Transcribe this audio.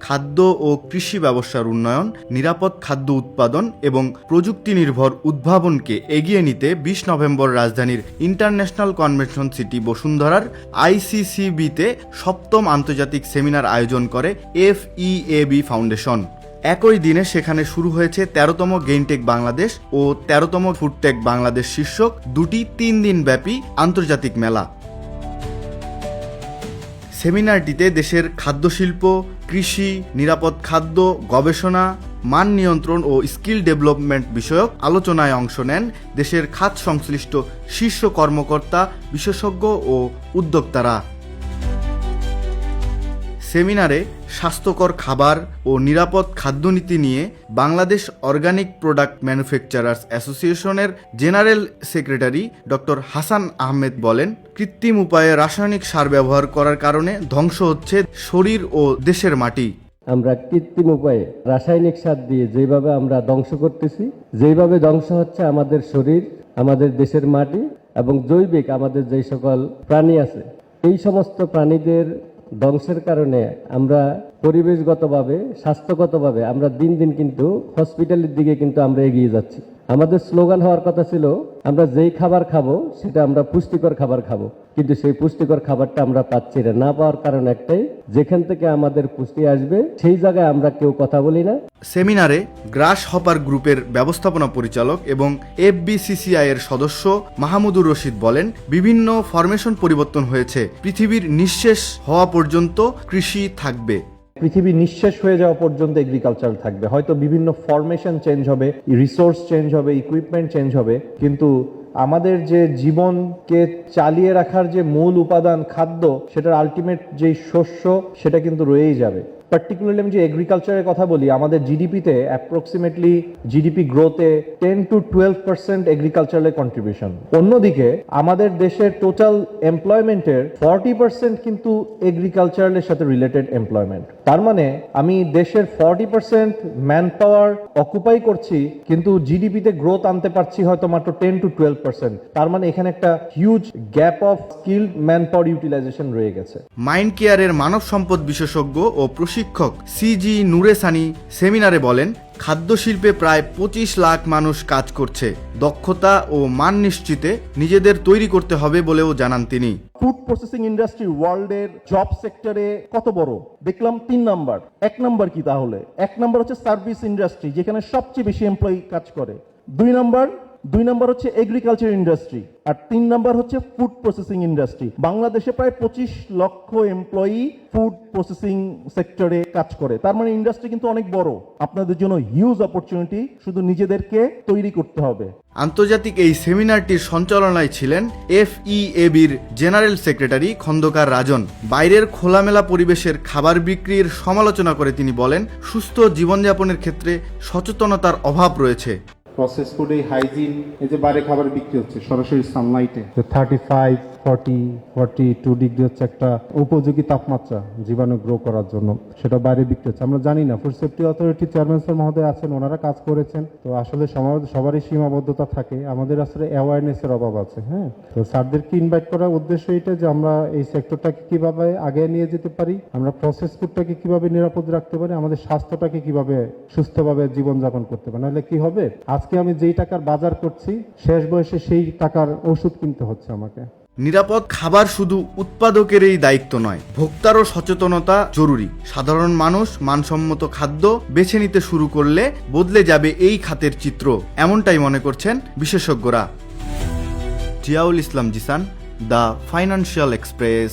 খাদ্য ও কৃষি ব্যবসার উন্নয়ন, নিরাপদ খাদ্য উৎপাদন এবং প্রযুক্তি নির্ভর উদ্ভাবনকে এগিয়ে নিতে 20 নভেম্বর রাজধানীর ইন্টারন্যাশনাল কনভেনশন সিটি বসুন্ধরার ICCB-তে 7ম আন্তর্জাতিক সেমিনার আয়োজন করে FEAB ফাউন্ডেশন। একই দিনে সেখানে শুরু হয়েছে 13তম গেইনটেক বাংলাদেশ ও 13তম ফুডটেক বাংলাদেশ শীর্ষক দুটি 3 দিনব্যাপী আন্তর্জাতিক মেলা। সেমিনারটিতে দেশের খাদ্যশিল্প, কৃষি, নিরাপদ খাদ্য, গবেষণা, মান নিয়ন্ত্রণ ও স্কিল ডেভেলপমেন্ট বিষয়ক আলোচনায় অংশ নেন দেশের খাত সংশ্লিষ্ট শীর্ষ কর্মকর্তা, বিশেষজ্ঞ ও উদ্যোক্তারা। সেমিনারে স্বাস্থ্যকর খাবার ও নিরাপদ খাদ্যনীতি নিয়ে বাংলাদেশ অর্গানিক প্রোডাক্ট ম্যানুফ্যাকচারার্স অ্যাসোসিয়েশনের general secretary doctor Hasan Ahmed বলেন, কৃত্রিম উপায়ে রাসায়নিক সার ব্যবহার করার কারণে ধ্বংস হচ্ছে শরীর ও দেশের মাটি। আমরা কৃত্রিম উপায়ে রাসায়নিক সার দিয়ে যেভাবে আমরা ধ্বংস করতেছি, যেভাবে ধ্বংস হচ্ছে আমাদের শরীর, আমাদের দেশের মাটি এবং জৈবিক আমাদের যে সকল প্রাণী আছে, এই সমস্ত প্রাণীদের ধ্বংসের কারণে আমরা পরিবেশগতভাবে, স্বাস্থ্যগতভাবে আমরা দিন দিন কিন্তু হসপিটালের দিকে কিন্তু আমরা এগিয়ে যাচ্ছি। আমাদের স্লোগান হওয়ার কথা ছিল, আমরা যেই খাবার খাবো সেটা আমরা পুষ্টিকর খাবার খাবো, কিন্তু সেই পুষ্টিকর খাবারটা আমরা পাচ্ছি না। পাওয়ার কারণ একটাই, যেখান থেকে আমাদের পুষ্টি আসবে সেই জায়গায় আমরা কেউ কথা বলি না। সেমিনারে গ্রাস হপার গ্রুপের ব্যবস্থাপনা পরিচালক এবং FBCCI এর সদস্য মাহমুদুর রশিদ বলেন, বিভিন্ন ফরমেশন পরিবর্তন হয়েছে, পৃথিবীর নিঃশেষ হওয়া পর্যন্ত কৃষি থাকবে। পৃথিবী নিঃশেষ হয়ে যাওয়া পর্যন্ত এগ্রিকালচার থাকবে। হয়তো বিভিন্ন ফরমেশন চেঞ্জ হবে, রিসোর্স চেঞ্জ হবে, ইকুইপমেন্ট চেঞ্জ হবে, কিন্তু আমাদের যে জীবনকে চালিয়ে রাখার যে মূল উপাদান খাদ্য, সেটার আলটিমেট যেই শস্য, সেটা কিন্তু রয়েই যাবে। পার্টিকুলারলি আমি যে এগ্রিকালচারের কথা বলি, আমাদের জিডিপিতে অ্যাপ্রক্সিমেটলি জিডিপি গ্রোথে 10 to 12% এগ্রিকালচারের কন্ট্রিবিউশন। অন্যদিকে আমাদের দেশের টোটাল এমপ্লয়মেন্টের 40% কিন্তু এগ্রিকালচারের সাথে রিলেটেড এমপ্লয়মেন্ট। তার মানে আমি দেশের 40% ম্যান পাওয়ার অকুপাই করছি, কিন্তু জিডিপিতে গ্রোথ আনতে পারছি হয়তো মাত্র 10 to 12%। তার মানে এখানে একটা huge gap of skilled man power utilization রয়ে গেছে। মাইন্ড কেয়ারের মানব সম্পদ বিশেষজ্ঞ ও প্রশিক্ষক CG নুরে সানি সেমিনারে বলেন, খাদ্য শিল্পে প্রায় 25 লাখ মানুষ কাজ করছে, দক্ষতা ও মান নিশ্চিতে নিজেদের তৈরি করতে হবে বলেও জানান তিনি। ফুড প্রসেসিং ইন্ডাস্ট্রি ওয়ার্ল্ডের জব সেক্টরে কত বড় দেখলাম? 3 নাম্বার। 1 নাম্বার কি তাহলে? 1 নাম্বার হচ্ছে সার্ভিস ইন্ডাস্ট্রি, যেখানে সবচেয়ে বেশি এমপ্লয়ি কাজ করে। 2 নাম্বার হচ্ছে এগ্রিকালচার ইন্ডাস্ট্রি, আর 3 নাম্বার হচ্ছে ফুড প্রসেসিং ইন্ডাস্ট্রি। বাংলাদেশে প্রায় 25 লক্ষ এমপ্লয়ি ফুড প্রসেসিং সেক্টরে কাজ করে। তার মানে ইন্ডাস্ট্রি কিন্তু অনেক বড়। আপনাদের জন্য হিউজ অপরচুনিটি, শুধু নিজেদেরকে তৈরি করতে হবে। আন্তর্জাতিক এই সেমিনারটির সঞ্চালনায় ছিলেন FEAB-র জেনারেল সেক্রেটারি খন্দকার রাজন। বাইরের খোলামেলা পরিবেশের খাবার বিক্রির সমালোচনা করে তিনি বলেন, সুস্থ জীবনযাপনের ক্ষেত্রে সচেতনতার অভাব রয়েছে। প্রসেস ফুডে হাইজিন, এই যে বাইরে খাবার বিক্রি হচ্ছে সরাসরি সানলাইটে, 35, 40, 42 ডিগ্রি হচ্ছে একটা উপযোগী তাপমাত্রা জীবাণু গ্রো করার জন্য, সেটা বাইরে বিক্রি হচ্ছে। আমরা জানি না। Food safety authority chairman sir মহোদয় আছেন, ওনারা কাজ করেছেন। তো আসলে সবারই সীমাবদ্ধতা থাকে, আমাদের আসলে অ্যাওয়ারনেসের অভাব আছে। হ্যাঁ, তো স্যারদেরকে ইনভাইট করার উদ্দেশ্য এটা যে আমরা এই সেক্টরটাকে কিভাবে আগে নিয়ে যেতে পারি, আমরা প্রসেস ফুডটাকে কিভাবে নিরাপদ রাখতে পারি, আমাদের স্বাস্থ্যটাকে কিভাবে সুস্থভাবে জীবনযাপন করতে পারি। নাহলে কি হবে, আজকে আমি যেই টাকার বাজার করছি, শেষ বয়সে সেই টাকার ওষুধ কিনতে হচ্ছে আমাকে। নিরাপদ খাবার শুধু উৎপাদকেরই দায়িত্ব নয়, ভোক্তারও সচেতনতা জরুরি। সাধারণ মানুষ মানসম্মত খাদ্য বেছে নিতে শুরু করলে বদলে যাবে এই খাতের চিত্র, এমনটাই মনে করছেন বিশেষজ্ঞরা। জিয়াউল ইসলাম জিসান, দ্য ফাইন্যান্সিয়াল এক্সপ্রেস।